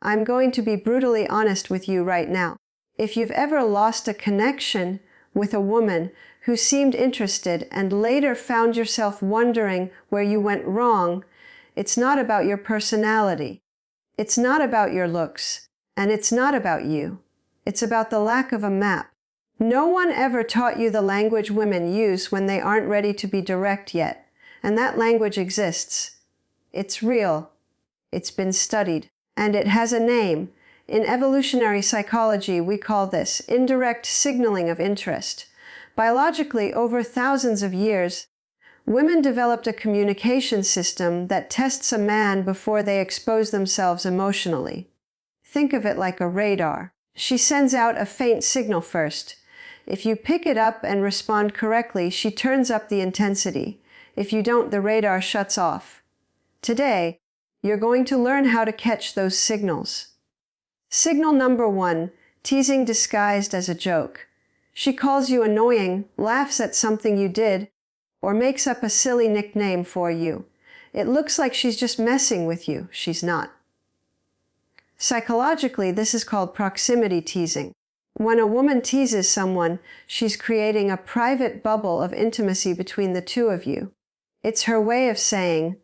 I'm going to be brutally honest with you right now. If you've ever lost a connection with a woman who seemed interested and later found yourself wondering where you went wrong, it's not about your personality. It's not about your looks. And it's not about you. It's about the lack of a map. No one ever taught you the language women use when they aren't ready to be direct yet. And that language exists. It's real. It's been studied. And it has a name. In evolutionary psychology, we call this indirect signaling of interest. Biologically, over thousands of years, women developed a communication system that tests a man before they expose themselves emotionally. Think of it like a radar. She sends out a faint signal first. If you pick it up and respond correctly, she turns up the intensity. If you don't, the radar shuts off. Today, you're going to learn how to catch those signals. Signal number 1, teasing disguised as a joke. She calls you annoying, laughs at something you did, or makes up a silly nickname for you. It looks like she's just messing with you. She's not. Psychologically, this is called proximity teasing. When a woman teases someone, she's creating a private bubble of intimacy between the two of you. It's her way of saying,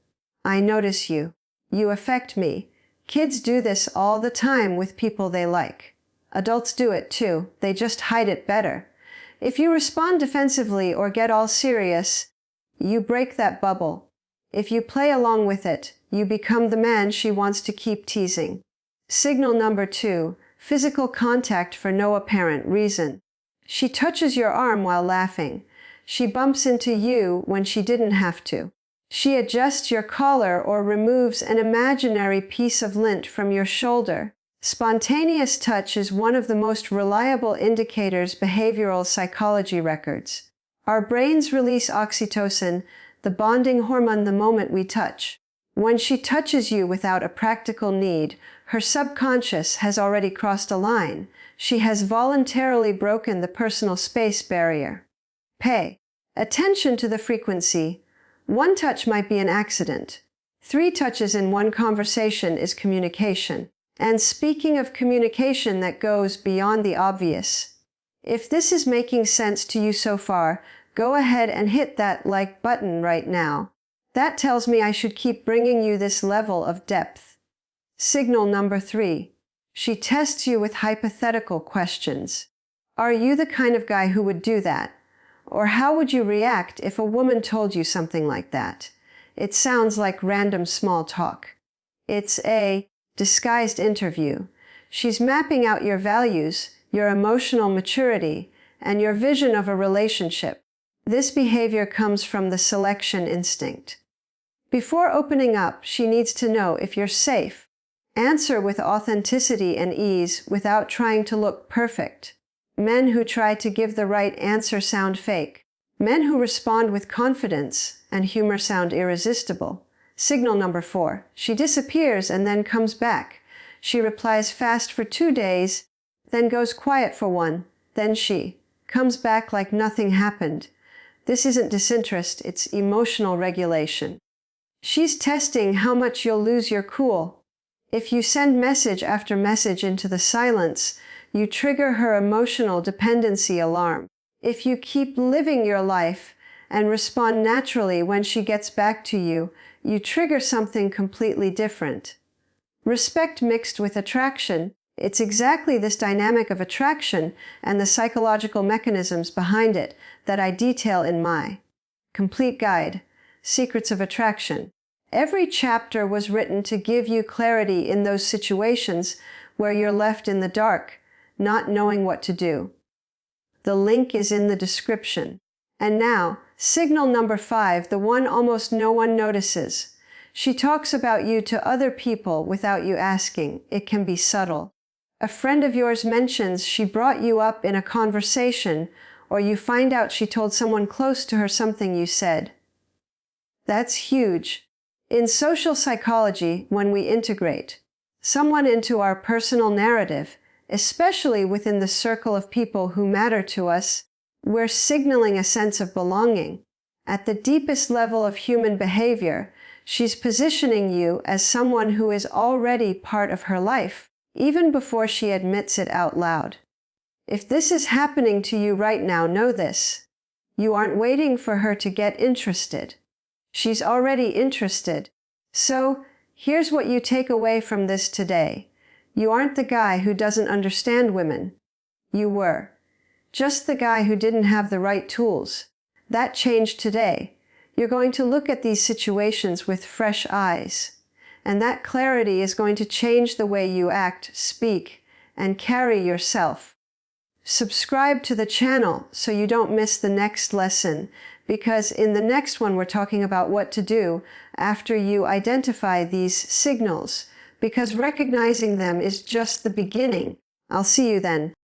I notice you. You affect me. Kids do this all the time with people they like. Adults do it too. They just hide it better. If you respond defensively or get all serious, you break that bubble. If you play along with it, you become the man she wants to keep teasing. Signal number 2, physical contact for no apparent reason. She touches your arm while laughing. She bumps into you when she didn't have to. She adjusts your collar or removes an imaginary piece of lint from your shoulder. Spontaneous touch is one of the most reliable indicators behavioral psychology records. Our brains release oxytocin, the bonding hormone, the moment we touch. When she touches you without a practical need, her subconscious has already crossed a line. She has voluntarily broken the personal space barrier. Pay attention to the frequency. 1 touch might be an accident. 3 touches in one conversation is communication. And speaking of communication that goes beyond the obvious, if this is making sense to you so far, go ahead and hit that like button right now. That tells me I should keep bringing you this level of depth. Signal number 3. She tests you with hypothetical questions. Are you the kind of guy who would do that? Or how would you react if a woman told you something like that? It sounds like random small talk. It's a disguised interview. She's mapping out your values, your emotional maturity, and your vision of a relationship. This behavior comes from the selection instinct. Before opening up, she needs to know if you're safe. Answer with authenticity and ease without trying to look perfect. Men who try to give the right answer sound fake. Men who respond with confidence and humor sound irresistible. Signal number 4. She disappears and then comes back. She replies fast for 2 days, then goes quiet for 1, then she comes back like nothing happened. This isn't disinterest, it's emotional regulation. She's testing how much you'll lose your cool. If you send message after message into the silence, you trigger her emotional dependency alarm. If you keep living your life and respond naturally when she gets back to you, you trigger something completely different. Respect mixed with attraction. It's exactly this dynamic of attraction and the psychological mechanisms behind it that I detail in my complete guide, Secrets of Attraction. Every chapter was written to give you clarity in those situations where you're left in the dark, not knowing what to do. The link is in the description. And now, signal number 5, the one almost no one notices. She talks about you to other people without you asking. It can be subtle. A friend of yours mentions she brought you up in a conversation, or you find out she told someone close to her something you said. That's huge. In social psychology, when we integrate someone into our personal narrative, especially within the circle of people who matter to us, we're signaling a sense of belonging. At the deepest level of human behavior, She's positioning you as someone who is already part of her life, even before she admits it out loud. If this is happening to you right now, know this. You aren't waiting for her to get interested. She's already interested. So, here's what you take away from this today. You aren't the guy who doesn't understand women. You were. Just the guy who didn't have the right tools. That changed today. You're going to look at these situations with fresh eyes. And that clarity is going to change the way you act, speak, and carry yourself. Subscribe to the channel so you don't miss the next lesson, because in the next one we're talking about what to do after you identify these signals, because recognizing them is just the beginning. I'll see you then.